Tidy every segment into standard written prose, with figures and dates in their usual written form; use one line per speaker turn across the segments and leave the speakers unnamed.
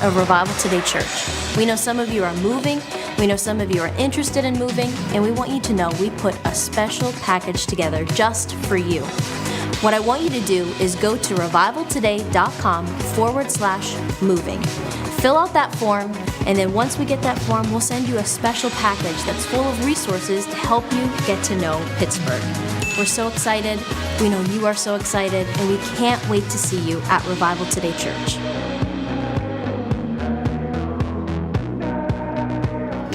of Revival Today Church. We know some of you are moving, we know some of you are interested in moving, and we want you to know we put a special package together just for you. What I want you to do is go to revivaltoday.com/moving. Fill out that form, and then once we get that form, we'll send you a special package that's full of resources to help you get to know Pittsburgh. We're so excited. We know you are so excited, and we can't wait to see you at Revival Today Church.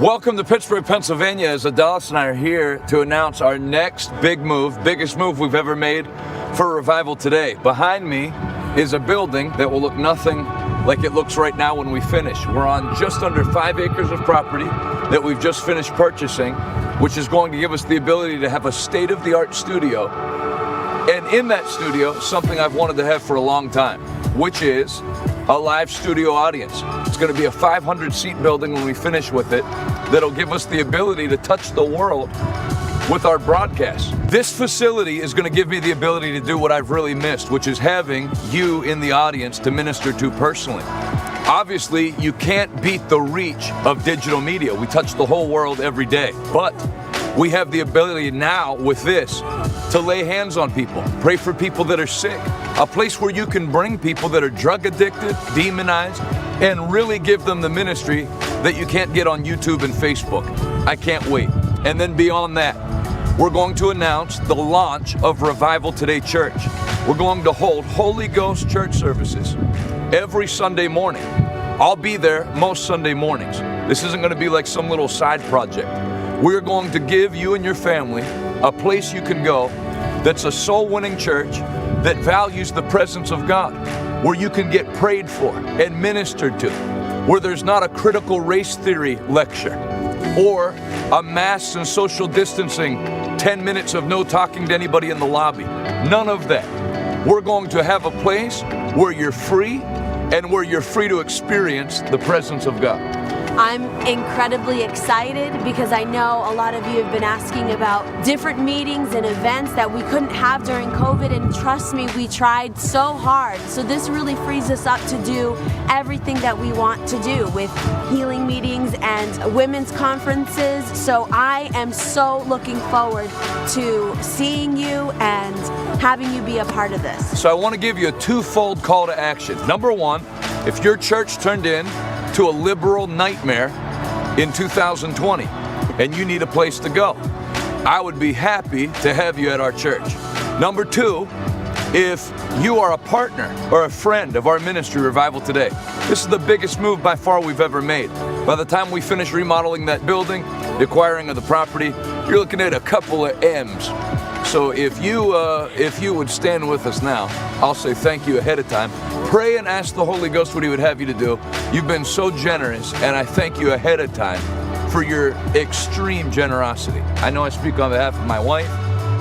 Welcome to Pittsburgh, Pennsylvania, as Dalio and I are here to announce our next big move, biggest move we've ever made for Revival Today. Behind me is a building that will look nothing like it looks right now when we finish. We're on just under 5 acres of property that we've just finished purchasing, which is going to give us the ability to have a state-of-the-art studio. And in that studio, something I've wanted to have for a long time, which is a live studio audience. It's going to be a 500-seat building when we finish with it that'll give us the ability to touch the world with our broadcasts. This facility is going to give me the ability to do what I've really missed, which is having you in the audience to minister to personally. Obviously, you can't beat the reach of digital media. We touch the whole world every day, but we have the ability now with this to lay hands on people, pray for people that are sick, a place where you can bring people that are drug addicted, demonized, and really give them the ministry that you can't get on YouTube and Facebook. I can't wait. And then beyond that, we're going to announce the launch of Revival Today Church. We're going to hold Holy Ghost church services every Sunday morning. I'll be there most Sunday mornings. This isn't going to be like some little side project. We're going to give you and your family a place you can go that's a soul-winning church that values the presence of God, where you can get prayed for and ministered to, where there's not a critical race theory lecture or a mask and social distancing 10 minutes of no talking to anybody in the lobby. None of that. We're going to have a place where you're free and where you're free to experience the presence of God.
I'm incredibly excited because I know a lot of you have been asking about different meetings and events that we couldn't have during COVID, and trust me, we tried so hard. So this really frees us up to do everything that we want to do with healing meetings and women's conferences. So I am so looking forward to seeing you and having you be a part of this.
So I want to give you a twofold call to action. Number one, if your church turned in to a liberal nightmare in 2020 and you need a place to go, I would be happy to have you at our church. Number two, if you are a partner or a friend of our ministry, Revival Today, this is the biggest move by far we've ever made. By the time we finish remodeling that building, the acquiring of the property, you're looking at a couple of M's. So if you would stand with us now, I'll say thank you ahead of time. Pray and ask the Holy Ghost what He would have you to do. You've been so generous, and I thank you ahead of time for your extreme generosity. I know I speak on behalf of my wife,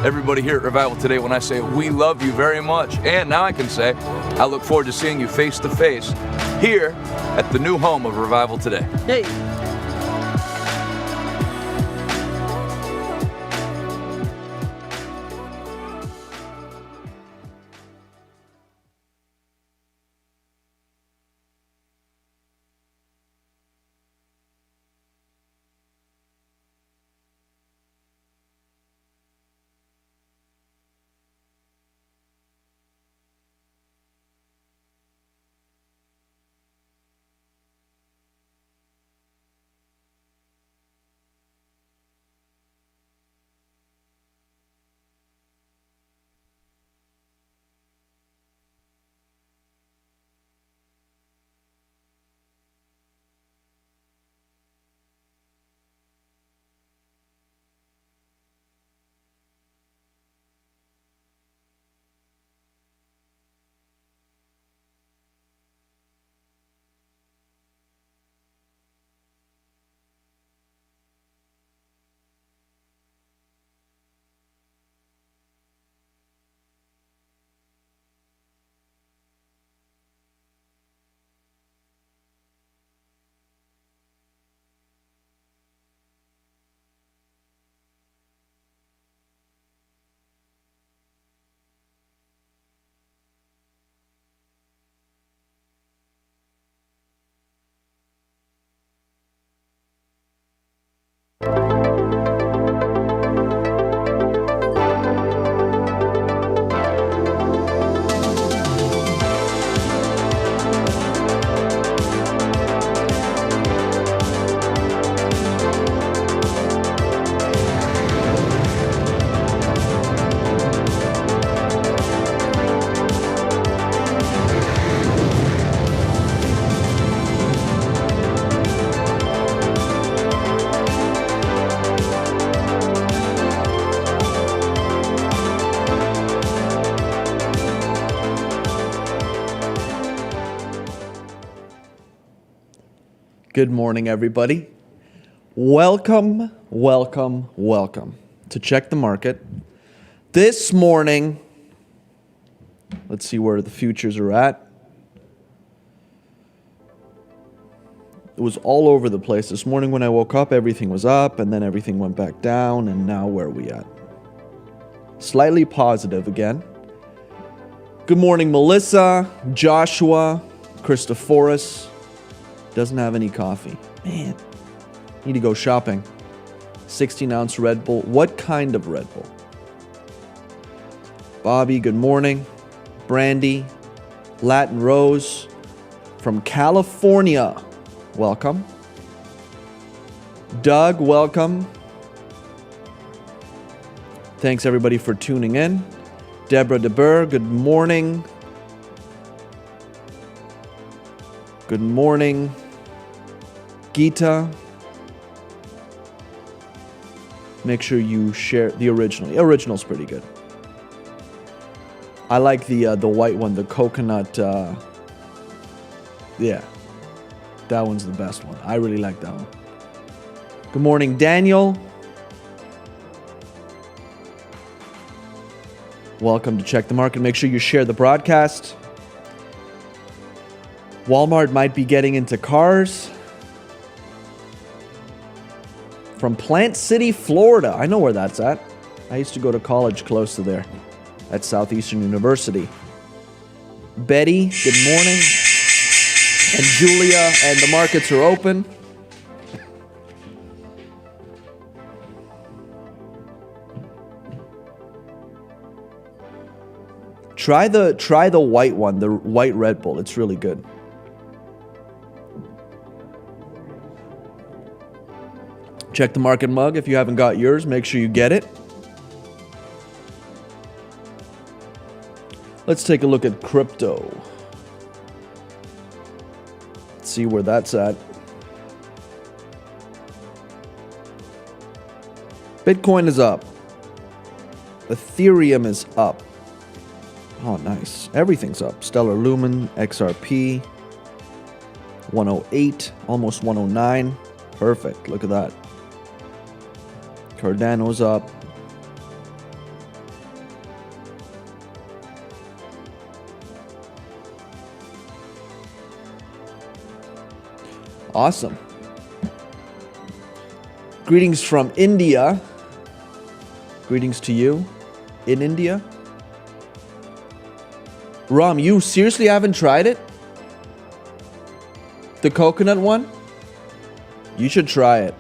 everybody here at Revival Today, when I say we love you very much. And now I can say I look forward to seeing you face to face here at the new home of Revival Today.
Hey.
Good morning, everybody. Welcome to Check the Market. This morning, let's see where the futures are at. It was all over the place. This morning when I woke up, everything was up, and then everything went back down, and now where are we at? Slightly positive again. Good morning, Melissa, Joshua, Christophorus. Doesn't have any coffee. Man, need to go shopping. 16-ounce Red Bull. What kind of Red Bull? Bobby, good morning. Brandy, Latin Rose from California. Welcome. Doug, welcome. Thanks everybody for tuning in. Deborah DeBurr, good morning. Good morning. Gita. Make sure you share the original. The original's pretty good. I like the white one, the coconut. Yeah, that one's the best one. I really like that one. Good morning, Daniel. Welcome to Check the Market. Make sure you share the broadcast. Walmart might be getting into cars. From Plant City, Florida. I know where that's at. I used to go to college close to there at Southeastern University. Betty, good morning. And Julia, and the markets are open. Try the white one, the white Red Bull. It's really good. Check the market mug. If you haven't got yours, make sure you get it. Let's take a look at crypto. Let's see where that's at. Bitcoin is up. Ethereum is up. Oh, nice. Everything's up. Stellar Lumen, XRP, 108, almost 109. Perfect. Look at that. Cardano's up. Awesome. Greetings from India. Greetings to you in India. Ram, you seriously haven't tried it? The coconut one? You should try it.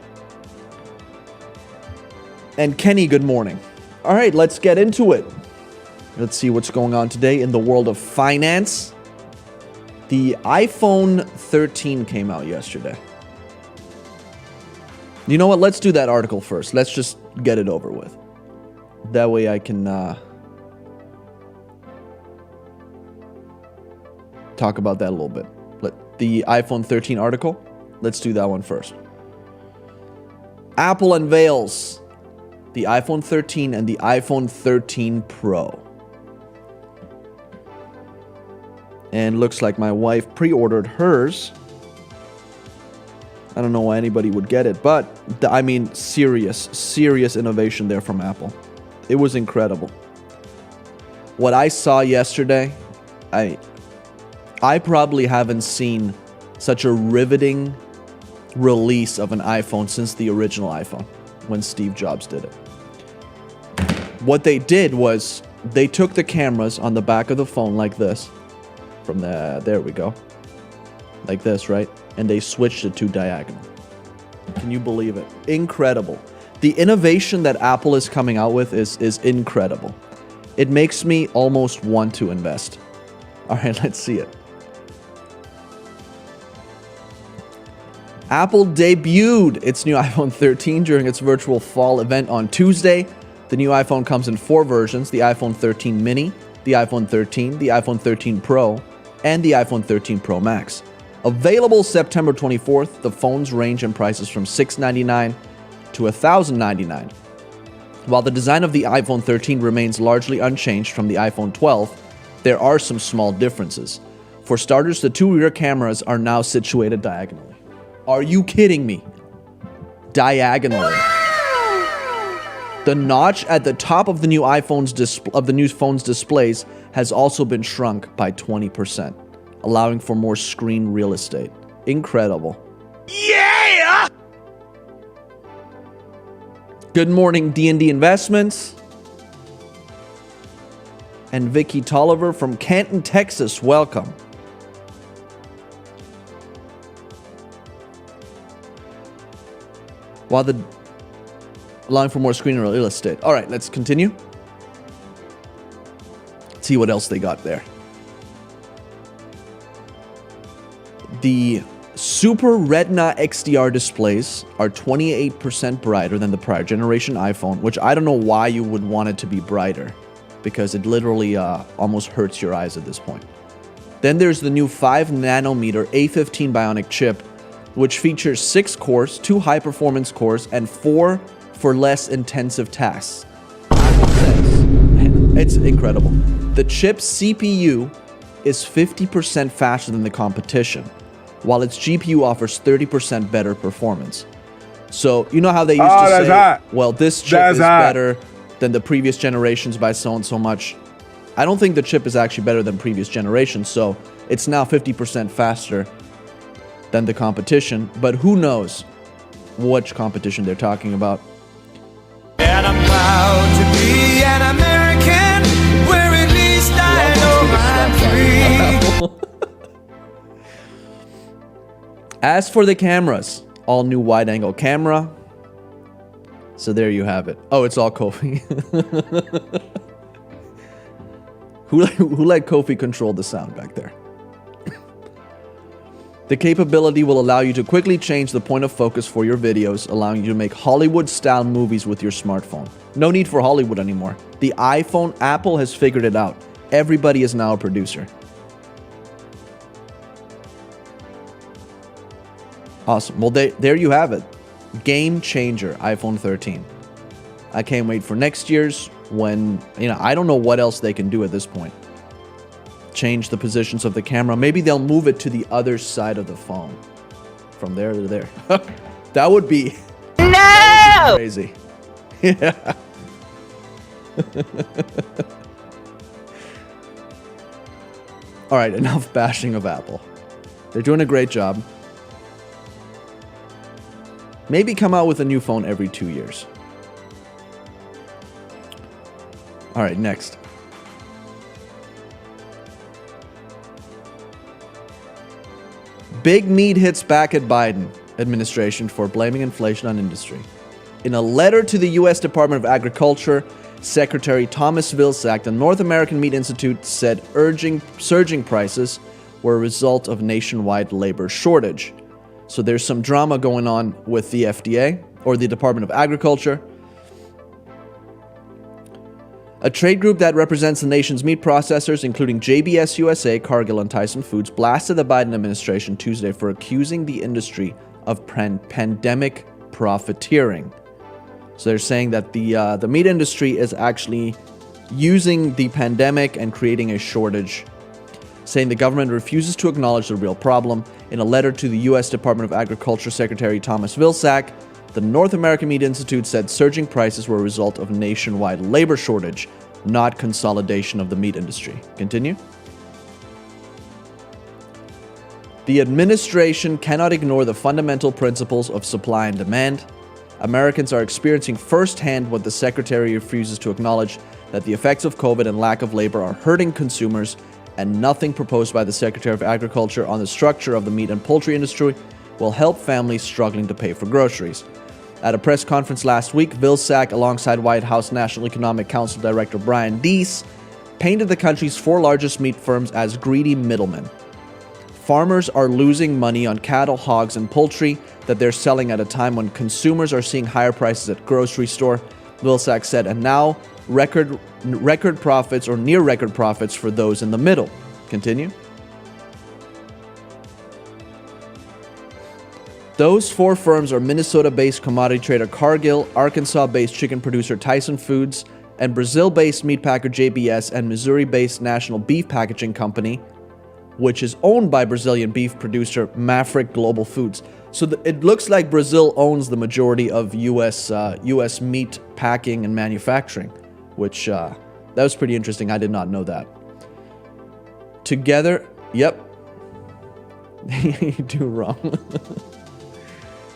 And Kenny, good morning. All right, let's get into it. Let's see what's going on today in the world of finance. The iPhone 13 came out yesterday. You know what? Let's do that article first. Let's just get it over with. That way I can talk about that a little bit. The iPhone 13 article, let's do that one first. Apple unveils the iPhone 13 and the iPhone 13 Pro. And looks like my wife pre-ordered hers. I don't know why anybody would get it, but I mean, serious innovation there from Apple. It was incredible. What I saw yesterday, I probably haven't seen such a riveting release of an iPhone since the original iPhone, when Steve Jobs did it. What they did was they took the cameras on the back of the phone like this, there we go, like this, right? And they switched it to diagonal. Can you believe it? Incredible. The innovation that Apple is coming out with is incredible. It makes me almost want to invest. All right, let's see it. Apple debuted its new iPhone 13 during its virtual fall event on Tuesday. The new iPhone comes in 4 versions: the iPhone 13 mini, the iPhone 13, the iPhone 13 Pro, and the iPhone 13 Pro Max. Available September 24th, the phones range in prices from $699 to $1,099. While the design of the iPhone 13 remains largely unchanged from the iPhone 12, there are some small differences. For starters, the 2 rear cameras are now situated diagonally. Are you kidding me? Diagonally. The notch at the top of the new phone's displays has also been shrunk by 20%, allowing for more screen real estate. Incredible.
Yeah!
Good morning, D&D Investments. And Vicky Tolliver from Canton, Texas. Welcome. Allowing for more screen real estate. All right, let's continue. Let's see what else they got there. The Super Retina XDR displays are 28% brighter than the prior generation iPhone, which I don't know why you would want it to be brighter, because it literally almost hurts your eyes at this point. Then there's the new 5 nanometer A15 Bionic chip, which features 6 cores, 2 high-performance cores, and 4 for less intensive tasks. Apple says, it's incredible. The chip's CPU is 50% faster than the competition, while its GPU offers 30% better performance. So, you know how they used to say, well, this chip is better than the previous generations by so and so much. I don't think the chip is actually better than previous generations, so it's now 50% faster than the competition, but who knows which competition they're talking about.
And I'm proud to be an American, where at least I know I'm free.
As for the cameras, all new wide-angle camera. So there you have it. Oh, it's all Kofi. Who let Kofi control the sound back there? The capability will allow you to quickly change the point of focus for your videos, allowing you to make Hollywood-style movies with your smartphone. No need for Hollywood anymore. The iPhone, Apple has figured it out. Everybody is now a producer. Awesome. Well, there you have it. Game changer, iPhone 13. I can't wait for next year's when, I don't know what else they can do at this point. Change the positions of the camera. Maybe they'll move it to the other side of the phone. From there to there. That would be crazy. Yeah. All right, enough bashing of Apple. They're doing a great job. Maybe come out with a new phone every 2 years. All right, next. Big meat hits back at Biden administration for blaming inflation on industry. In a letter to the U.S. Department of Agriculture, Secretary Thomas Vilsack, the North American Meat Institute, said surging prices were a result of nationwide labor shortage. So there's some drama going on with the FDA, or the Department of Agriculture. A trade group that represents the nation's meat processors, including JBS USA, Cargill, and Tyson Foods, blasted the Biden administration Tuesday for accusing the industry of pandemic profiteering. So they're saying that the meat industry is actually using the pandemic and creating a shortage, saying the government refuses to acknowledge the real problem. In a letter to the U.S. Department of Agriculture Secretary Thomas Vilsack, the North American Meat Institute said surging prices were a result of nationwide labor shortage, not consolidation of the meat industry. Continue. The administration cannot ignore the fundamental principles of supply and demand. Americans are experiencing firsthand what the Secretary refuses to acknowledge, that the effects of COVID and lack of labor are hurting consumers, and nothing proposed by the Secretary of Agriculture on the structure of the meat and poultry industry will help families struggling to pay for groceries. At a press conference last week, Vilsack, alongside White House National Economic Council Director Brian Deese, painted the country's 4 largest meat firms as greedy middlemen. Farmers are losing money on cattle, hogs, and poultry that they're selling at a time when consumers are seeing higher prices at grocery store, Vilsack said, and now record profits or near record profits for those in the middle. Continue. Those 4 firms are Minnesota-based commodity trader Cargill, Arkansas-based chicken producer Tyson Foods, and Brazil-based meat packer JBS, and Missouri-based National Beef Packaging Company, which is owned by Brazilian beef producer Mafric Global Foods. So it looks like Brazil owns the majority of U.S. meat packing and manufacturing, which that was pretty interesting. I did not know that. Together, yep. You do wrong.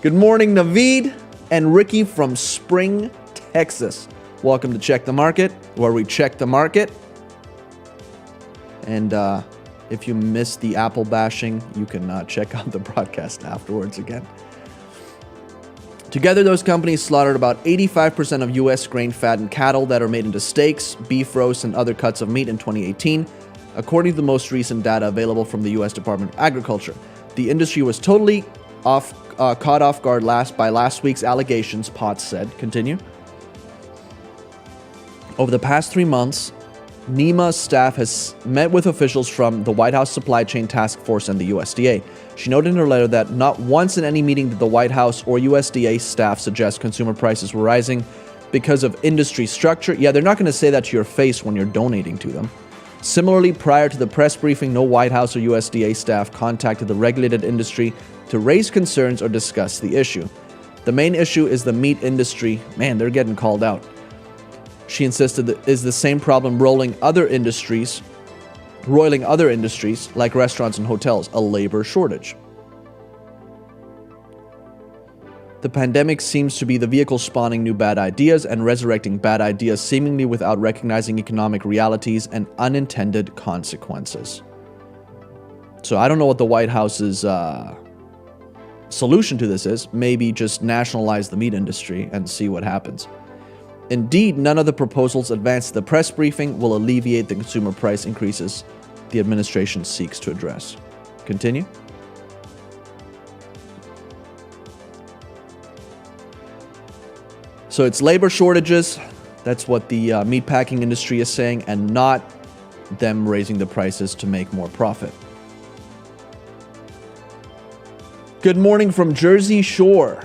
Good morning, Naveed and Ricky from Spring, Texas. Welcome to Check the Market, where we check the market. And if you missed the Apple bashing, you can check out the broadcast afterwards again. Together, those companies slaughtered about 85% of U.S. grain-fattened cattle that are made into steaks, beef roasts, and other cuts of meat in 2018, according to the most recent data available from the U.S. Department of Agriculture. The industry was totally caught off guard by last week's allegations, Potts said. Continue. Over the past 3 months, NEMA's staff has met with officials from the White House Supply Chain Task Force and the USDA. She noted in her letter that not once in any meeting did the White House or USDA staff suggest consumer prices were rising because of industry structure. Yeah, they're not going to say that to your face when you're donating to them. Similarly, prior to the press briefing, no White House or USDA staff contacted the regulated industry to raise concerns or discuss the issue. The main issue is the meat industry. Man, they're getting called out. She insisted that is the same problem roiling other industries like restaurants and hotels, a labor shortage. The pandemic seems to be the vehicle spawning new bad ideas and resurrecting bad ideas seemingly without recognizing economic realities and unintended consequences. So I don't know what the White House's solution to this is. Maybe just nationalize the meat industry and see what happens. Indeed, none of the proposals advanced at the press briefing will alleviate the consumer price increases the administration seeks to address. Continue. So it's labor shortages. That's what the meatpacking industry is saying, and not them raising the prices to make more profit. Good morning from Jersey Shore.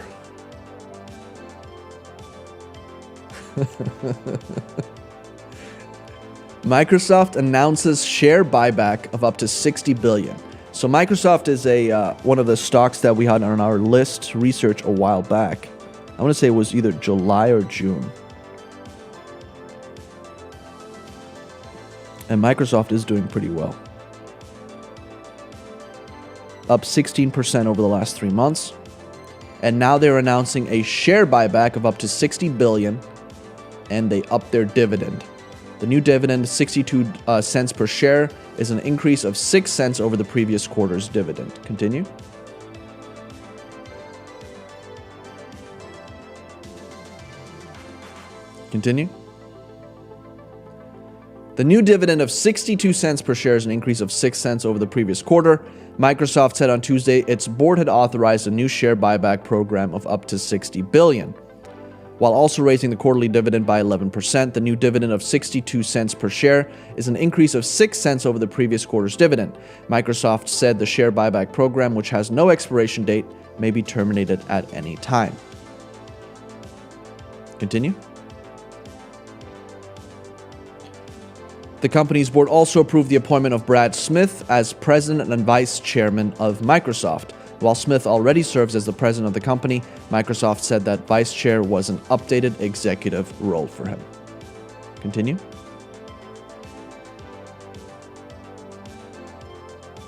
Microsoft announces share buyback of up to $60 billion. So Microsoft is one of the stocks that we had on our list research a while back. I want to say it was either July or June. And Microsoft is doing pretty well. Up 16% over the last 3 months. And now they're announcing a share buyback of up to $60 billion. And they upped their dividend. The new dividend, 62 cents per share, is an increase of 6 cents over the previous quarter's dividend. Continue. Continue. The new dividend of 62 cents per share is an increase of 6 cents over the previous quarter. Microsoft said on Tuesday its board had authorized a new share buyback program of up to $60 billion. While also raising the quarterly dividend by 11%, the new dividend of 62 cents per share is an increase of 6 cents over the previous quarter's dividend. Microsoft said the share buyback program, which has no expiration date, may be terminated at any time. Continue. The company's board also approved the appointment of Brad Smith as president and vice chairman of Microsoft. While Smith already serves as the president of the company, Microsoft said that vice chair was an updated executive role for him. Continue.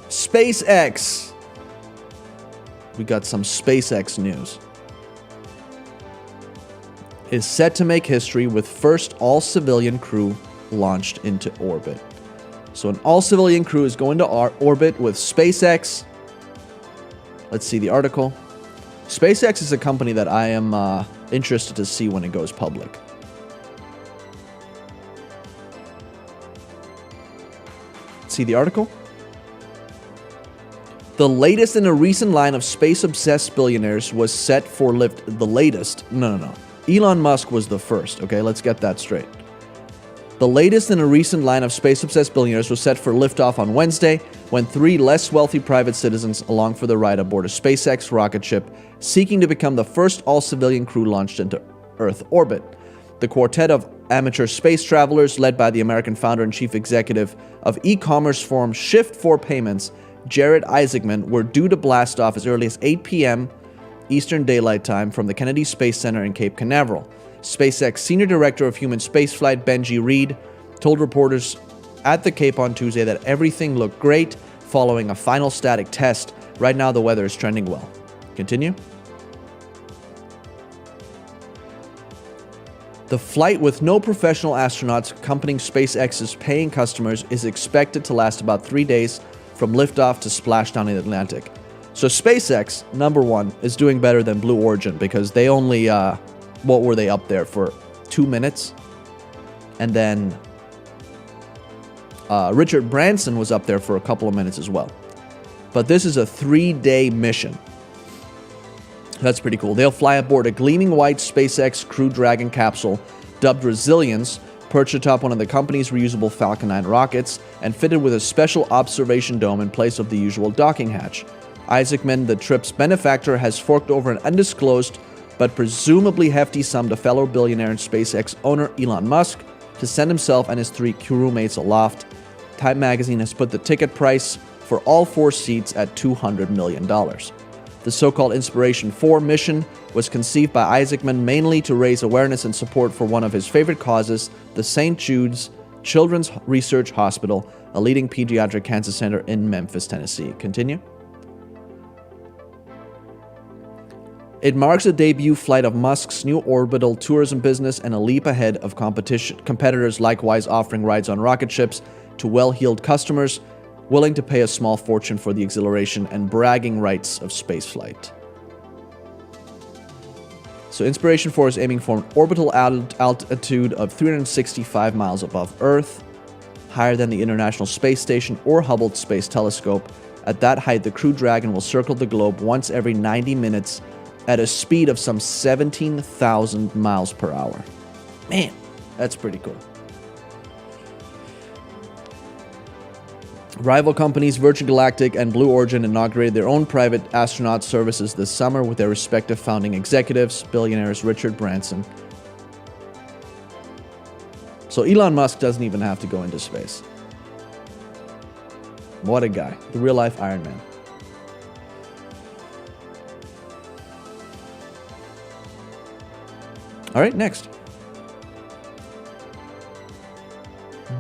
SpaceX. We got some SpaceX news. Is set to make history with first all-civilian crew launched into orbit. So an all-civilian crew is going to orbit with SpaceX. Let's see the article. SpaceX is a company that I am interested to see when it goes public. See the article? The latest in a recent line of space-obsessed billionaires was set for lift. The latest? No. Elon Musk was the first. Okay, let's get that straight. The latest in a recent line of space-obsessed billionaires was set for liftoff on Wednesday, when 3 less wealthy private citizens along for the ride aboard a SpaceX rocket ship, seeking to become the first all-civilian crew launched into Earth orbit. The quartet of amateur space travelers, led by the American founder and chief executive of e-commerce firm Shift4 Payments, Jared Isaacman, were due to blast off as early as 8 p.m. Eastern Daylight Time from the Kennedy Space Center in Cape Canaveral. SpaceX Senior Director of Human Spaceflight Benji Reed told reporters at the Cape on Tuesday that everything looked great following a final static test. Right now, the weather is trending well. Continue. The flight with no professional astronauts accompanying SpaceX's paying customers is expected to last about 3 days from liftoff to splashdown in the Atlantic. So SpaceX, number one, is doing better than Blue Origin because they only, what were they up there for? 2 minutes? And then Richard Branson was up there for a couple of minutes as well. But this is a 3-day mission. That's pretty cool. They'll fly aboard a gleaming white SpaceX Crew Dragon capsule dubbed Resilience, perched atop one of the company's reusable Falcon 9 rockets, and fitted with a special observation dome in place of the usual docking hatch. Isaacman, the trip's benefactor, has forked over an undisclosed but presumably hefty sum to fellow billionaire and SpaceX owner Elon Musk to send himself and his 3 crewmates aloft. Time magazine has put the ticket price for all 4 seats at $200 million. The so-called Inspiration 4 mission was conceived by Isaacman mainly to raise awareness and support for one of his favorite causes, the St. Jude's Children's Research Hospital, a leading pediatric cancer center in Memphis, Tennessee. Continue. It marks a debut flight of Musk's new orbital tourism business and a leap ahead of competitors likewise offering rides on rocket ships to well-heeled customers willing to pay a small fortune for the exhilaration and bragging rights of spaceflight. So Inspiration 4 is aiming for an orbital altitude of 365 miles above Earth, higher than the International Space Station or Hubble Space Telescope. At that height, the Crew Dragon will circle the globe once every 90 minutes at a speed of some 17,000 miles per hour. Man, that's pretty cool. Rival companies Virgin Galactic and Blue Origin inaugurated their own private astronaut services this summer with their respective founding executives, billionaires Richard Branson. So Elon Musk doesn't even have to go into space. What a guy. The real-life Iron Man. All right, next.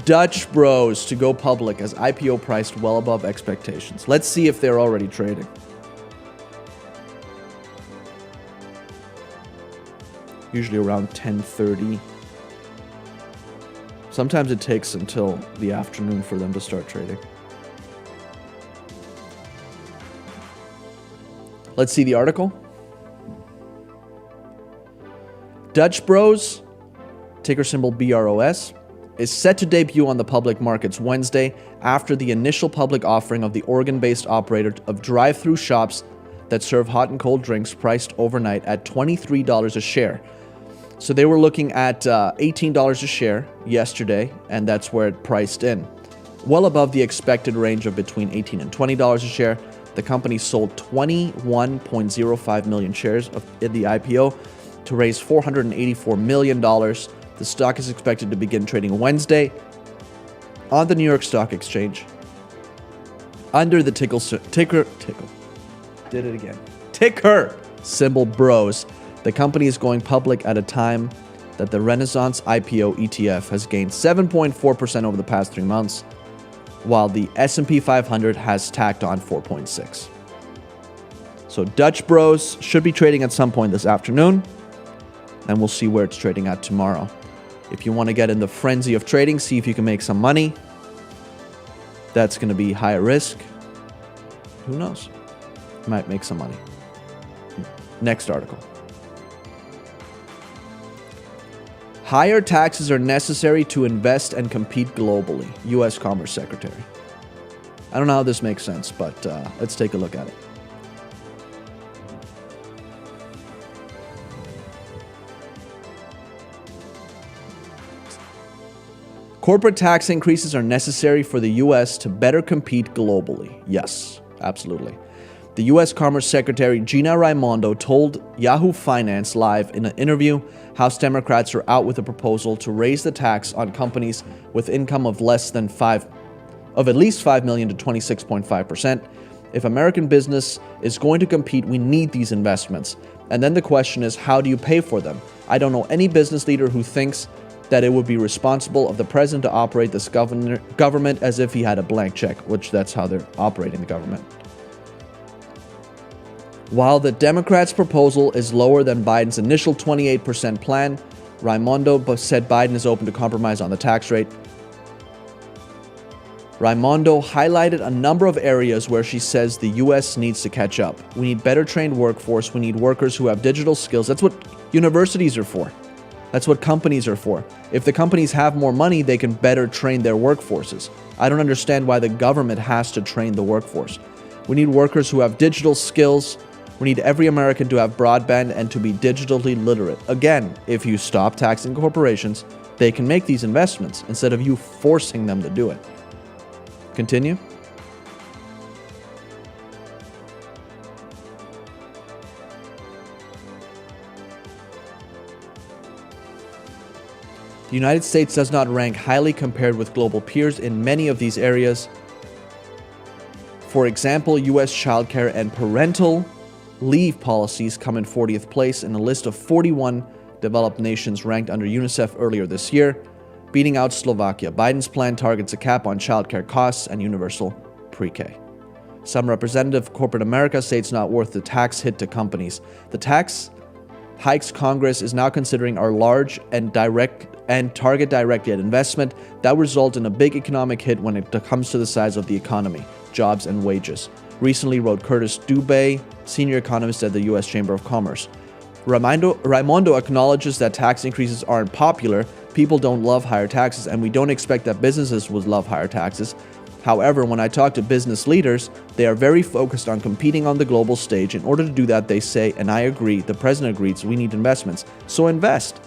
Dutch Bros to go public as IPO priced well above expectations. Let's see if they're already trading. Usually around 10:30. Sometimes it takes until the afternoon for them to start trading. Let's see the article. Dutch Bros, ticker symbol BROS, is set to debut on the public markets Wednesday after the initial public offering of the Oregon-based operator of drive-through shops that serve hot and cold drinks priced overnight at $23 a share. So they were looking at $18 a share yesterday, and that's where it priced in. Well above the expected range of between $18 and $20 a share, the company sold 21.05 million shares in the IPO to raise $484 million. The stock is expected to begin trading Wednesday on the New York Stock Exchange under the ticker symbol BROS. The company is going public at a time that the Renaissance IPO ETF has gained 7.4% over the past 3 months, while the S&P 500 has tacked on 4.6%. So Dutch Bros should be trading at some point this afternoon, and we'll see where it's trading at tomorrow. If you want to get in the frenzy of trading, see if you can make some money. That's going to be higher risk. Who knows? You might make some money. Next article. Higher taxes are necessary to invest and compete globally, U.S. Commerce Secretary. I don't know how this makes sense, but let's take a look at it. Corporate tax increases are necessary for the U.S. to better compete globally. Yes, absolutely. The U.S. Commerce Secretary Gina Raimondo told Yahoo Finance Live in an interview House Democrats are out with a proposal to raise the tax on companies with income of at least $5 million to 26.5%. If American business is going to compete, we need these investments. And then the question is, how do you pay for them? I don't know any business leader who thinks that it would be responsible of the president to operate this government as if he had a blank check, which that's how they're operating the government. While the Democrats' proposal is lower than Biden's initial 28% plan, Raimondo said Biden is open to compromise on the tax rate. Raimondo highlighted a number of areas where she says the U.S. needs to catch up. We need better trained workforce. We need workers who have digital skills. That's what universities are for. That's what companies are for. If the companies have more money, they can better train their workforces. I don't understand why the government has to train the workforce. We need workers who have digital skills. We need every American to have broadband and to be digitally literate. Again, if you stop taxing corporations, they can make these investments instead of you forcing them to do it. Continue. The United States does not rank highly compared with global peers in many of these areas. For example, U.S. childcare and parental leave policies come in 40th place in a list of 41 developed nations ranked under UNICEF earlier this year, beating out Slovakia. Biden's plan targets a cap on childcare costs and universal pre-K. Some representative of corporate America say it's not worth the tax hit to companies. The tax hikes Congress is now considering are large and target directed investment that result in a big economic hit when it comes to the size of the economy, jobs, and wages. Recently wrote Curtis Dubé, senior economist at the U.S. Chamber of Commerce. Raimondo acknowledges that tax increases aren't popular. People don't love higher taxes, and we don't expect that businesses would love higher taxes. However, when I talk to business leaders, they are very focused on competing on the global stage. In order to do that, they say, and I agree, the president agrees, we need investments. So invest.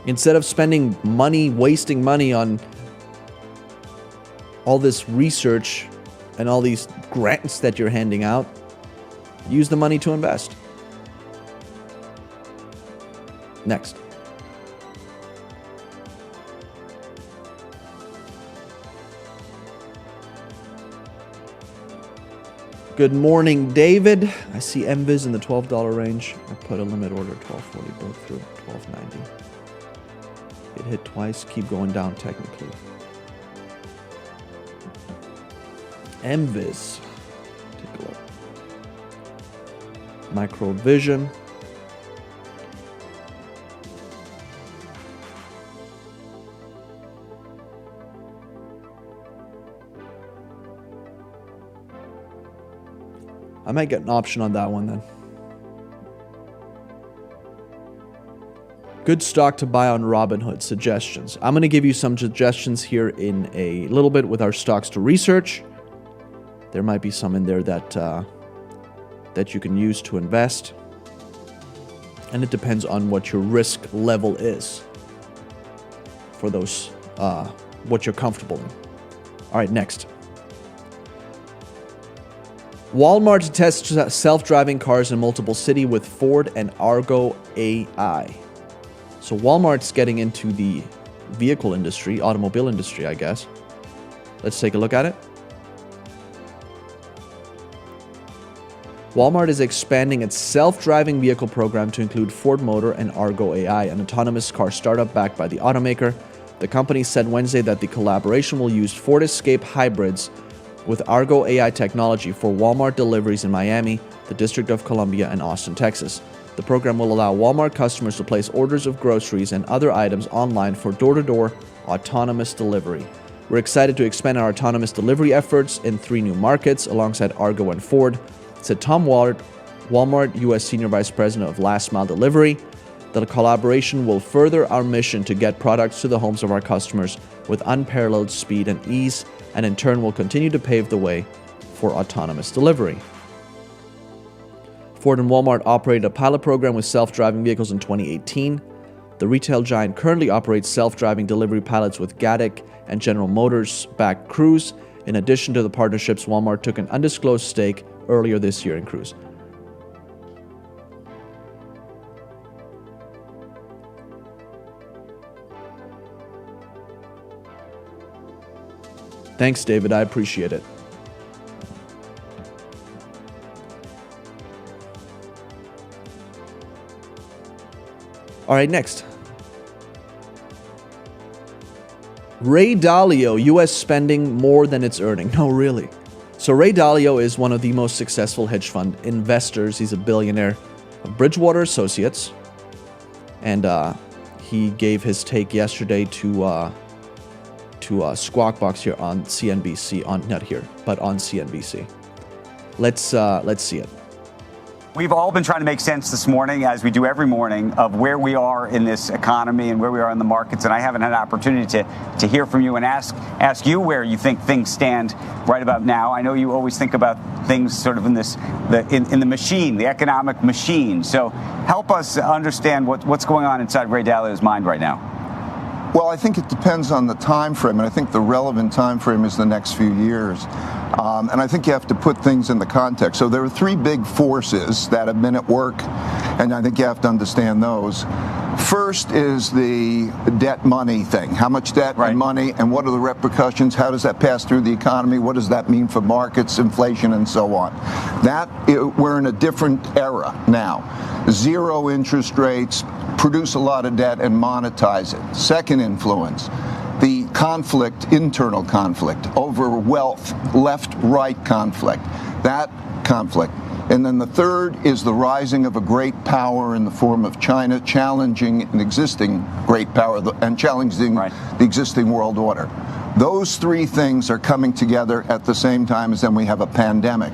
Instead of spending money, wasting money on all this research and all these grants that you're handing out, use the money to invest. Next. Good morning, David. I see MViz in the $12 range. I put a limit order, 1240, broke through, 1290. It hit twice, keep going down technically. MViz. Take a look. Microvision. I might get an option on that one then. Good stock to buy on Robinhood. Suggestions. I'm going to give you some suggestions here in a little bit with our stocks to research. There might be some in there that you can use to invest. And it depends on what your risk level is for those, what you're comfortable in. All right, next. Walmart tests self-driving cars in multiple cities with Ford and Argo AI. So Walmart's getting into the vehicle industry, automobile industry, I guess. Let's take a look at it. Walmart is expanding its self-driving vehicle program to include Ford Motor and Argo AI, an autonomous car startup backed by the automaker. The company said Wednesday that the collaboration will use Ford Escape hybrids with Argo AI technology for Walmart deliveries in Miami, the District of Columbia, and Austin, Texas. The program will allow Walmart customers to place orders of groceries and other items online for door-to-door autonomous delivery. We're excited to expand our autonomous delivery efforts in 3 new markets alongside Argo and Ford, said Tom Ward, Walmart U.S. Senior Vice President of Last Mile Delivery. The collaboration will further our mission to get products to the homes of our customers with unparalleled speed and ease, and in turn will continue to pave the way for autonomous delivery. Ford and Walmart operated a pilot program with self-driving vehicles in 2018. The retail giant currently operates self-driving delivery pilots with Gatik and General Motors-backed Cruise. In addition to the partnerships, Walmart took an undisclosed stake earlier this year in Cruise. Thanks, David. I appreciate it. All right, next. Ray Dalio, U.S. spending more than it's earning. No, really. So Ray Dalio is one of the most successful hedge fund investors. He's a billionaire of Bridgewater Associates. And he gave his take yesterday to Squawk Box here on CNBC. Not here, but on CNBC. Let's see it.
We've all been trying to make sense this morning, as we do every morning, of where we are in this economy and where we are in the markets. And I haven't had an opportunity to hear from you and ask you where you think things stand right about now. I know you always think about things sort of in the machine, the economic machine. So help us understand what's going on inside Ray Dalio's mind right now.
Well, I think it depends on the time frame, and I think the relevant time frame is the next few years. And I think you have to put things in the context. So there are three big forces that have been at work, and I think you have to understand those. First is the debt money thing. How much debt and money, and what are the repercussions? How does that pass through the economy? What does that mean for markets, inflation, and so on? We're in a different era now. Zero interest rates, produce a lot of debt, and monetize it. Second influence, the conflict, internal conflict over wealth, left-right conflict. That conflict. And then the third is the rising of a great power in the form of China, challenging an existing great power and challenging the existing world order. Those three things are coming together at the same time as then we have a pandemic.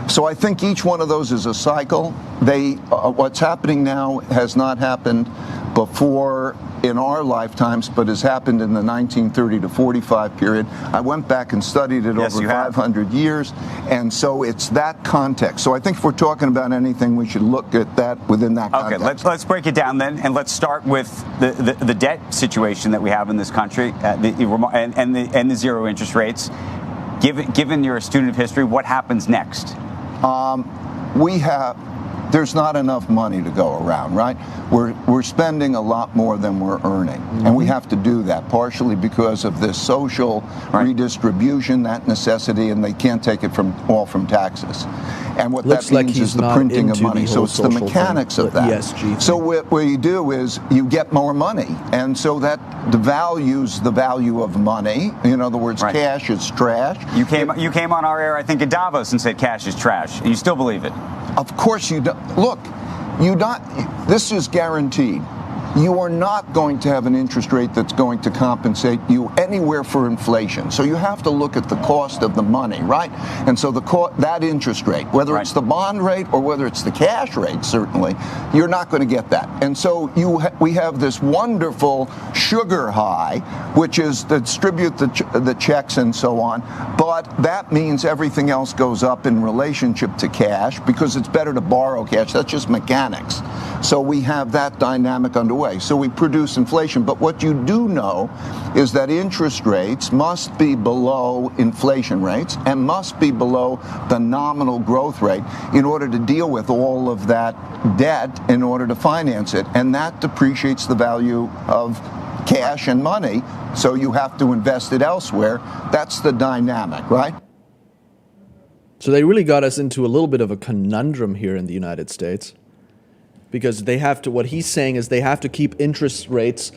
So I think each one of those is a cycle. What's happening now has not happened before in our lifetimes, but has happened in the 1930 to 45 period. I went back and studied it over 500 years, and so it's that context. So I think if we're talking about anything, we should look at that within that context.
Okay, let's break it down then, and let's start with the debt situation that we have in this country, and the zero interest rates. Given you're a student of history, what happens next?
There's not enough money to go around, right? We're spending a lot more than we're earning, and we have to do that partially because of this social redistribution, that necessity, and they can't take it all from taxes. And what that means is the printing of money. So it's the mechanics of that. So what you do is you get more money, and so that devalues the value of money. In other words, cash is trash.
You came on our air, I think, in Davos and said cash is trash, and you still believe it.
Of course you don't. Look, this is guaranteed. You are not going to have an interest rate that's going to compensate you anywhere for inflation. So you have to look at the cost of the money, right? And so that interest rate, whether it's the bond rate or whether it's the cash rate, certainly, you're not going to get that. And so we have this wonderful sugar high, which is to distribute the checks and so on. But that means everything else goes up in relationship to cash because it's better to borrow cash. That's just mechanics. So we have that dynamic underway. So we produce inflation. But what you do know is that interest rates must be below inflation rates and must be below the nominal growth rate in order to deal with all of that debt in order to finance it. And that depreciates the value of cash and money. So you have to invest it elsewhere. That's the dynamic, right?
So they really got us into a little bit of a conundrum here in the United States. Because they have to, what he's saying is they have to keep interest rates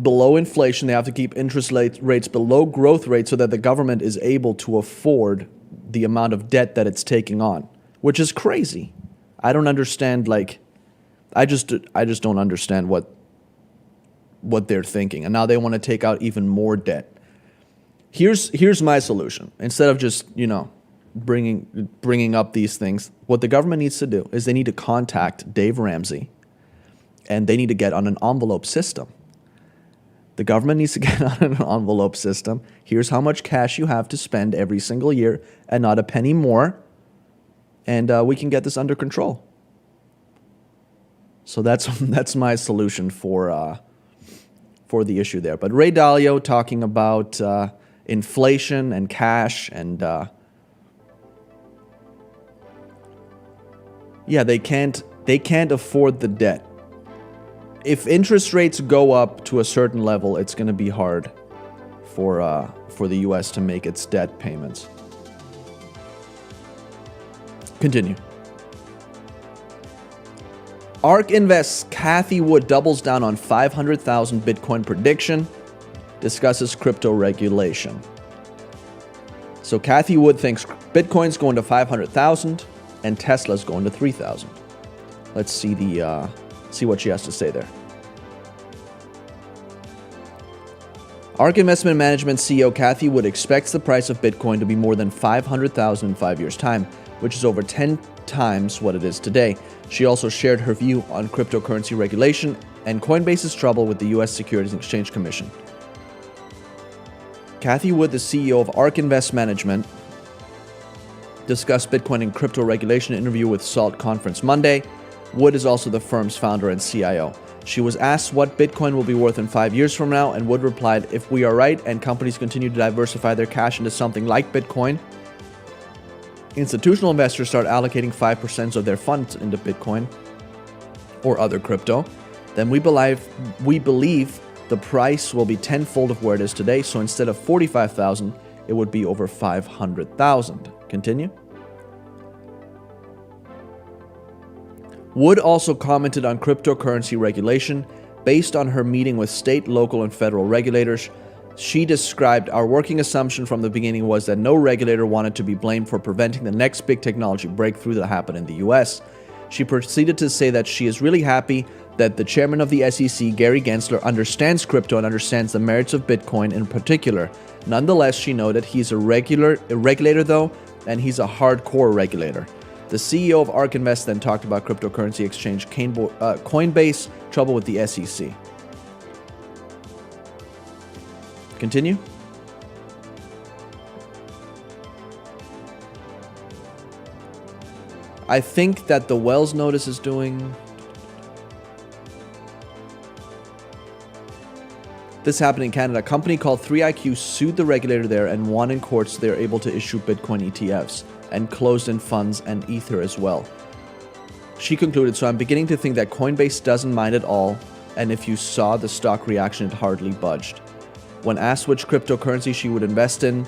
below inflation. They have to keep interest rates below growth rates so that the government is able to afford the amount of debt that it's taking on, which is crazy. I don't understand, I just don't understand what they're thinking. And now they want to take out even more debt. Here's my solution. Instead of just, bringing up these things, what the government needs to do is they need to contact Dave Ramsey and they need to get on an envelope system. The government needs to get on an envelope system. Here's how much cash you have to spend every single year and not a penny more. And we can get this under control. So that's my solution for the issue there. But Ray Dalio talking about inflation and cash and they can't afford the debt. If interest rates go up to a certain level, it's going to be hard for the U.S. to make its debt payments. Continue. ARK Invest's Cathie Wood doubles down on 500,000 Bitcoin prediction, discusses crypto regulation. So Cathie Wood thinks Bitcoin's going to 500,000 and Tesla's going to 3,000. Let's see see what she has to say there. ARK Investment Management CEO Cathie Wood expects the price of Bitcoin to be more than 500,000 in 5 years' time, which is over 10 times what it is today. She also shared her view on cryptocurrency regulation and Coinbase's trouble with the U.S. Securities and Exchange Commission. Cathie Wood, the CEO of ARK Invest Management, discussed Bitcoin and crypto regulation in an interview with SALT Conference Monday. Wood is also the firm's founder and CIO. She was asked what Bitcoin will be worth in 5 years from now, and Wood replied, "If we are right and companies continue to diversify their cash into something like Bitcoin, institutional investors start allocating 5% of their funds into Bitcoin or other crypto, then we believe the price will be tenfold of where it is today. So instead of 45,000, it would be over 500,000. Continue. Wood also commented on cryptocurrency regulation. Based on her meeting with state, local, and federal regulators, she described, "Our working assumption from the beginning was that no regulator wanted to be blamed for preventing the next big technology breakthrough that happened in the US. She proceeded to say that she is really happy that the chairman of the SEC, Gary Gensler, understands crypto and understands the merits of Bitcoin in particular. Nonetheless, she noted he's a regulator though, and he's a hardcore regulator." The CEO of ARK Invest then talked about cryptocurrency exchange Coinbase, trouble with the SEC. Continue. I think that the Wells notice is doing... This happened in Canada. A company called 3iQ sued the regulator there and won in courts. They're able to issue Bitcoin ETFs and closed-end funds and Ether as well. She concluded, "So I'm beginning to think that Coinbase doesn't mind at all, and if you saw the stock reaction, it hardly budged." When asked which cryptocurrency she would invest in,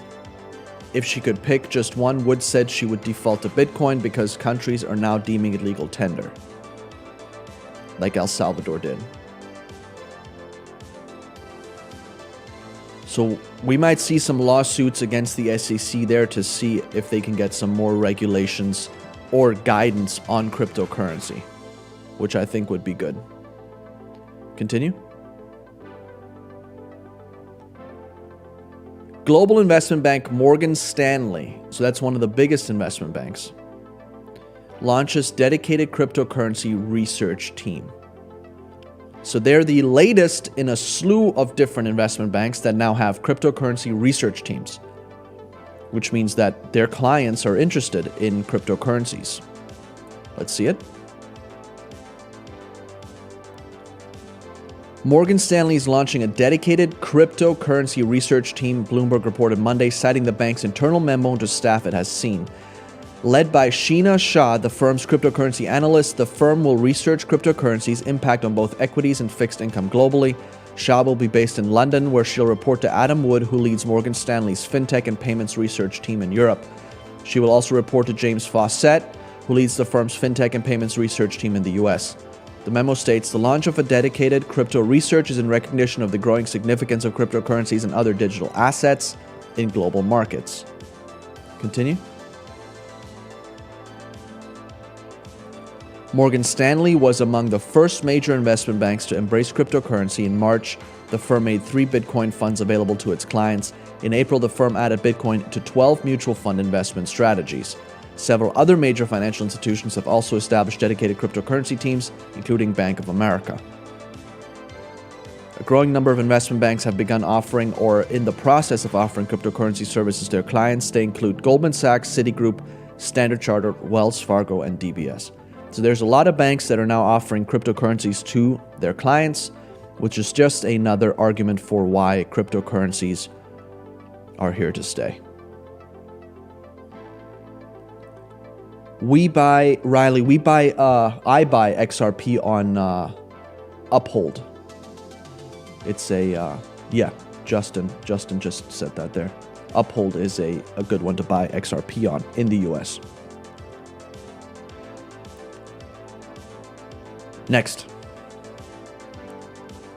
if she could pick just one, Wood said she would default to Bitcoin because countries are now deeming it legal tender, like El Salvador did. So we might see some lawsuits against the SEC there to see if they can get some more regulations or guidance on cryptocurrency, which I think would be good. Continue. Global investment bank Morgan Stanley, so that's one of the biggest investment banks, launches dedicated cryptocurrency research team. So they're the latest in a slew of different investment banks that now have cryptocurrency research teams, which means that their clients are interested in cryptocurrencies. Let's see it. Morgan Stanley is launching a dedicated cryptocurrency research team, Bloomberg reported Monday, citing the bank's internal memo to staff it has seen. Led by Sheena Shah, the firm's cryptocurrency analyst, the firm will research cryptocurrencies' impact on both equities and fixed income globally. Shah will be based in London, where she'll report to Adam Wood, who leads Morgan Stanley's fintech and payments research team in Europe. She will also report to James Fawcett, who leads the firm's fintech and payments research team in the US. The memo states, "The launch of a dedicated crypto research is in recognition of the growing significance of cryptocurrencies and other digital assets in global markets." Continue. Morgan Stanley was among the first major investment banks to embrace cryptocurrency. In March, the firm made 3 Bitcoin funds available to its clients. In April, the firm added Bitcoin to 12 mutual fund investment strategies. Several other major financial institutions have also established dedicated cryptocurrency teams, including Bank of America. A growing number of investment banks have begun offering or in the process of offering cryptocurrency services to their clients. They include Goldman Sachs, Citigroup, Standard Chartered, Wells Fargo, and DBS. So there's a lot of banks that are now offering cryptocurrencies to their clients, which is just another argument for why cryptocurrencies are here to stay. I buy XRP on Uphold. It's Justin just said that there. Uphold is a good one to buy XRP on in the US. Next.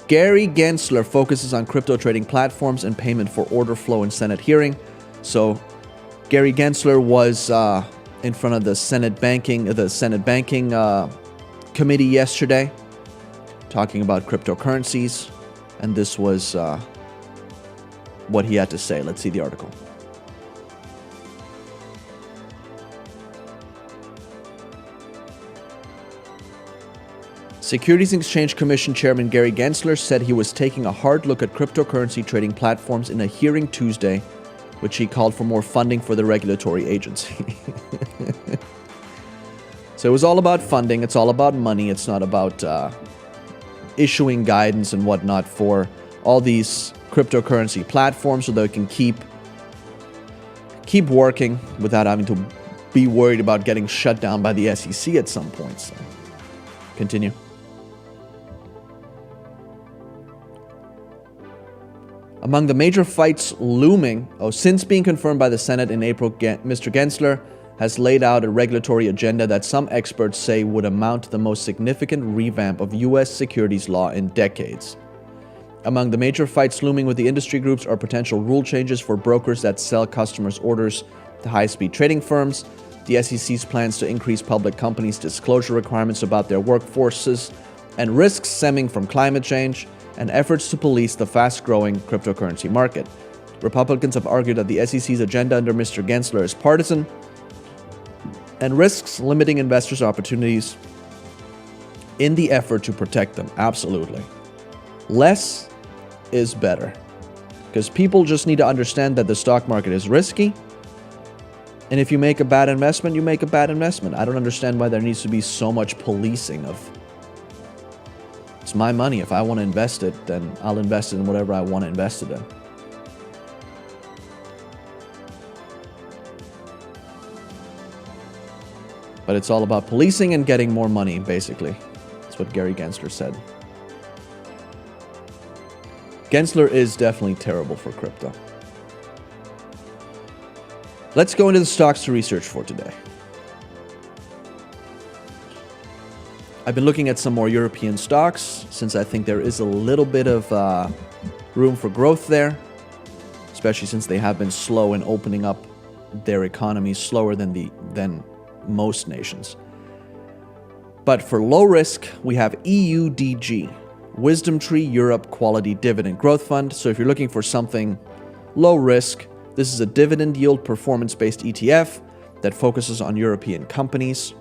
Gary Gensler focuses on crypto trading platforms and payment for order flow in Senate hearing. So Gary Gensler was in front of the Senate Banking Committee yesterday, talking about cryptocurrencies, and this was what he had to say. Let's see the article. Securities and Exchange Commission Chairman Gary Gensler said he was taking a hard look at cryptocurrency trading platforms in a hearing Tuesday, which he called for more funding for the regulatory agency. So it was all about funding. It's all about money. It's not about issuing guidance and whatnot for all these cryptocurrency platforms so they can keep working without having to be worried about getting shut down by the SEC at some point. So, continue. Among the major fights looming, since being confirmed by the Senate in April, Mr. Gensler has laid out a regulatory agenda that some experts say would amount to the most significant revamp of U.S. securities law in decades. Among the major fights looming with the industry groups are potential rule changes for brokers that sell customers' orders to high-speed trading firms, the SEC's plans to increase public companies' disclosure requirements about their workforces, and risks stemming from climate change, and efforts to police the fast-growing cryptocurrency market. Republicans have argued that the SEC's agenda under Mr. Gensler is partisan and risks limiting investors' opportunities in the effort to protect them. Absolutely. Less is better, because people just need to understand that the stock market is risky, and if you make a bad investment, you make a bad investment. I don't understand why there needs to be so much policing of, it's my money. If I want to invest it, then I'll invest it in whatever I want to invest it in. But it's all about policing and getting more money, basically. That's what Gary Gensler said. Gensler is definitely terrible for crypto. Let's go into the stocks to research for today. I've been looking at some more European stocks since I think there is a little bit of room for growth there, especially since they have been slow in opening up their economies, slower than most nations. But for low risk, we have EUDG, Wisdom Tree Europe Quality Dividend Growth Fund. So if you're looking for something low risk, this is a dividend yield performance-based ETF that focuses on European companies.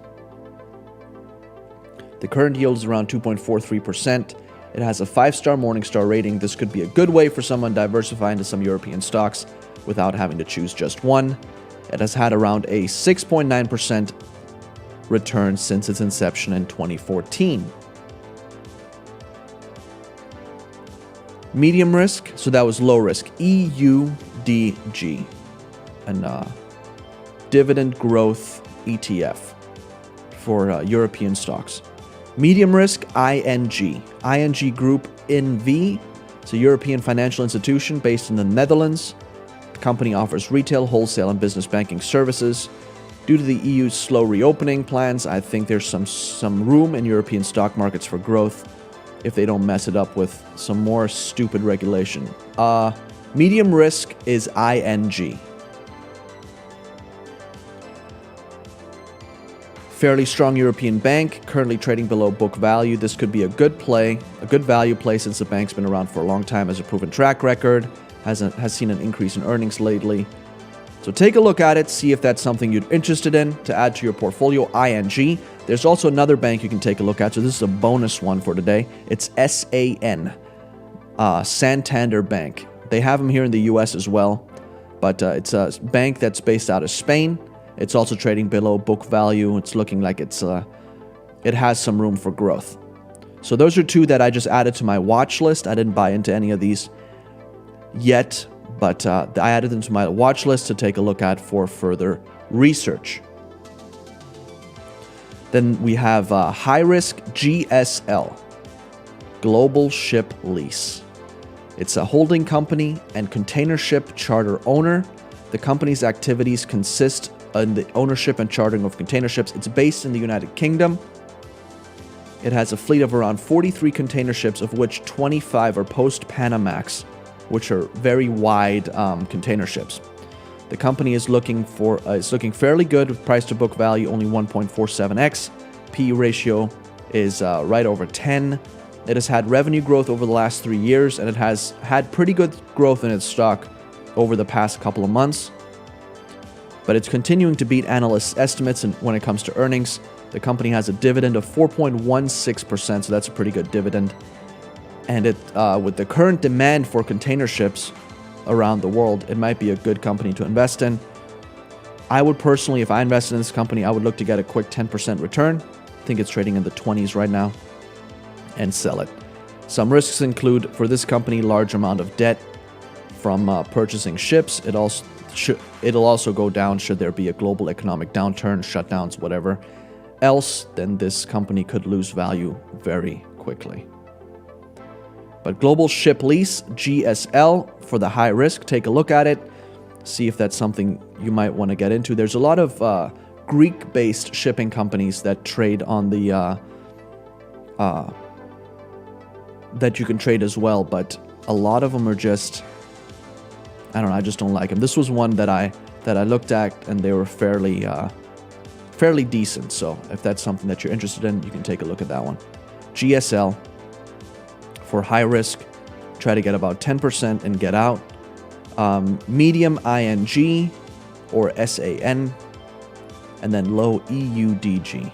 The current yield is around 2.43%. It has a 5-star Morningstar rating. This could be a good way for someone diversifying into some European stocks without having to choose just one. It has had around a 6.9% return since its inception in 2014. Medium risk, so that was low risk, EUDG, and dividend growth ETF for European stocks. Medium risk, ING. ING Group NV. It's a European financial institution based in the Netherlands. The company offers retail, wholesale, and business banking services. Due to the EU's slow reopening plans, I think there's some room in European stock markets for growth if they don't mess it up with some more stupid regulation. Medium risk is ING. Fairly strong European bank, currently trading below book value. This could be a good play, a good value play since the bank's been around for a long time, has a proven track record, has seen an increase in earnings lately. So take a look at it, see if that's something you're interested in to add to your portfolio, ING. There's also another bank you can take a look at, so this is a bonus one for today. It's SAN, Santander Bank. They have them here in the US as well, but it's a bank that's based out of Spain. It's also trading below book value. It's looking like it has some room for growth. So those are two that I just added to my watch list. I didn't buy into any of these yet, but I added them to my watch list to take a look at for further research. Then we have high risk GSL, Global Ship Lease. It's a holding company and container ship charter owner. The company's activities consist in the ownership and chartering of container ships. It's based in the United Kingdom. It has a fleet of around 43 container ships, of which 25 are post-Panamax, which are very wide container ships. The company is looking fairly good with price to book value only 1.47x. PE ratio is right over 10. It has had revenue growth over the last 3 years, and it has had pretty good growth in its stock over the past couple of months. But it's continuing to beat analysts' estimates when it comes to earnings. The company has a dividend of 4.16%, so that's a pretty good dividend. And with the current demand for container ships around the world, it might be a good company to invest in. I would personally, if I invested in this company, I would look to get a quick 10% return. I think it's trading in the 20s right now, and sell it. Some risks include, for this company, large amount of debt from purchasing ships. It'll also go down should there be a global economic downturn, shutdowns, whatever else, then this company could lose value very quickly. But Global Ship Lease, GSL, for the high risk, take a look at it. See if that's something you might want to get into. There's a lot of Greek-based shipping companies that trade on the that you can trade as well, but a lot of them are just, I don't know, I just don't like them. This was one that I looked at, and they were fairly decent. So if that's something that you're interested in, you can take a look at that one. GSL, for high risk, try to get about 10% and get out. Medium ING or SAN, and then low EUDG.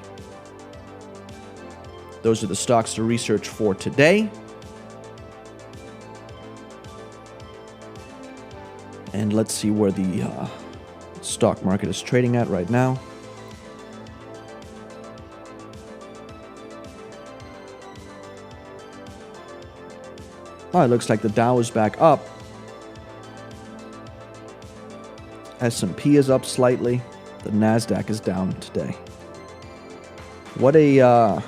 Those are the stocks to research for today. And let's see where the stock market is trading at right now. Oh, it looks like the Dow is back up. S&P is up slightly. The NASDAQ is down today. What a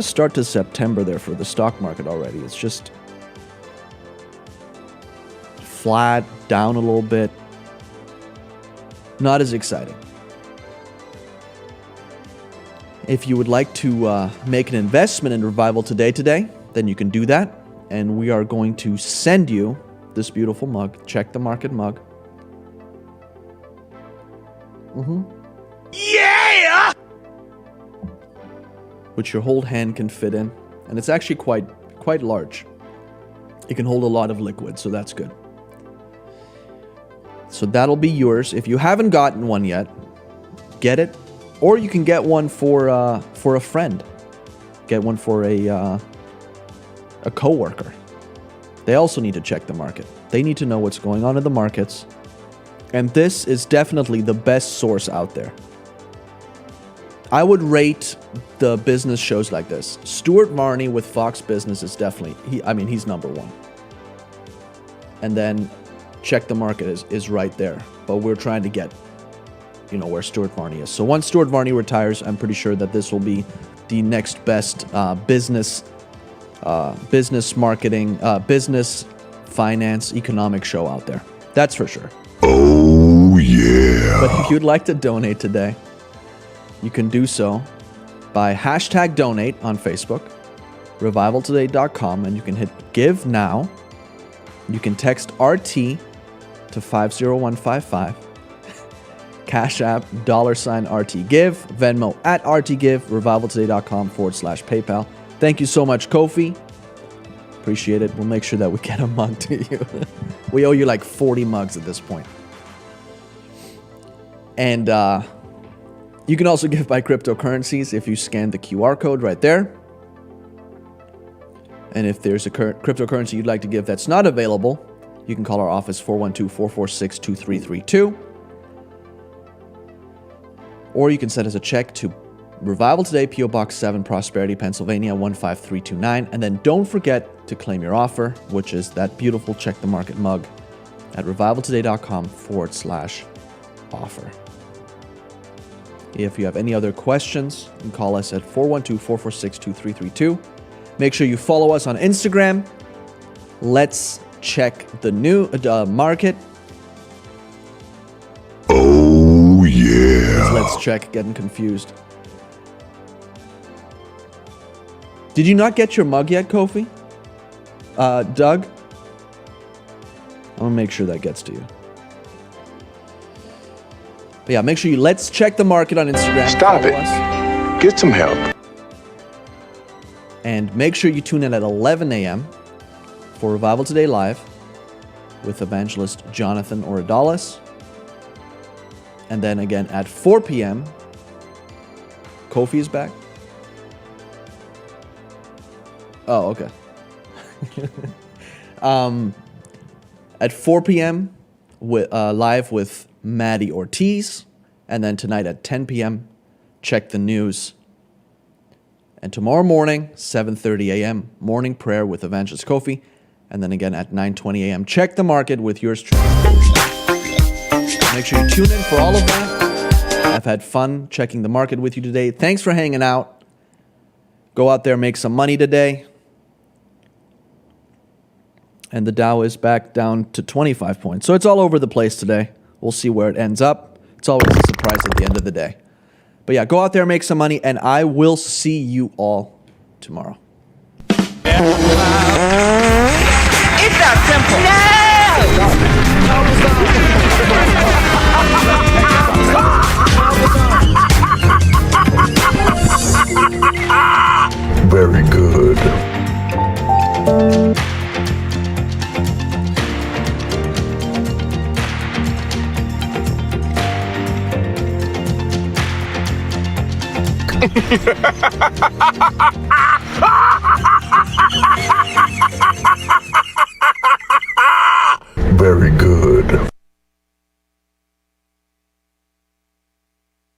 start to September there for the stock market already. It's just flat, down a little bit. Not as exciting. If you would like to make an investment in Revival today, then you can do that. And we are going to send you this beautiful mug. Check the market mug.
Yeah!
Which your whole hand can fit in. And it's actually quite large. It can hold a lot of liquid, so that's good. So that'll be yours. If you haven't gotten one yet, get it. Or you can get one for a friend. Get one for a coworker. They also need to check the market. They need to know what's going on in the markets. And this is definitely the best source out there. I would rate the business shows like this. Stuart Varney with Fox Business is definitely, he's number one. And then Check the Market is right there. But we're trying to get, where Stuart Varney is. So once Stuart Varney retires, I'm pretty sure that this will be the next best business marketing, business, finance, economic show out there. That's for sure.
Oh, yeah.
But if you'd like to donate today, you can do so by hashtag donate on Facebook, revivaltoday.com, and you can hit give now. You can text RT to 50155. Cash App, $RT give, Venmo at RT give, revivaltoday.com/PayPal. Thank you so much, Kofi. Appreciate it. We'll make sure that we get a mug to you. We owe you like 40 mugs at this point. And you can also give by cryptocurrencies if you scan the QR code right there. And if there's a cryptocurrency you'd like to give that's not available, you can call our office 412-446-2332. Or you can send us a check to Revival Today, P.O. Box 7, Prosperity, Pennsylvania, 15329. And then don't forget to claim your offer, which is that beautiful Check the Market mug at revivaltoday.com/offer. If you have any other questions, you can call us at 412-446-2332. Make sure you follow us on Instagram. Let's check the new market.
Oh, yeah.
Let's check, getting confused. Did you not get your mug yet, Kofi? Doug? I'm gonna make sure that gets to you. But yeah, make sure let's check the market on Instagram.
Stop it.
Us.
Get some help.
And make sure you tune in at 11 a.m. for Revival Today Live with Evangelist Jonathan Oradalis. And then again at 4 p.m., Kofi is back. Oh, okay. At 4 p.m., live with Maddie Ortiz. And then tonight at 10 p.m., check the news. And tomorrow morning, 7:30 a.m., morning prayer with Evangelist Kofi. And then again at 9:20 a.m., check the market with yours truly. Make sure you tune in for all of that. I've had fun checking the market with you today. Thanks for hanging out. Go out there, make some money today. And the Dow is back down to 25 points. So it's all over the place today. We'll see where it ends up. It's always a surprise at the end of the day. But yeah, go out there, make some money, and I will see you all tomorrow.
It's that simple.
Very good.
Ha ha ha ha ha!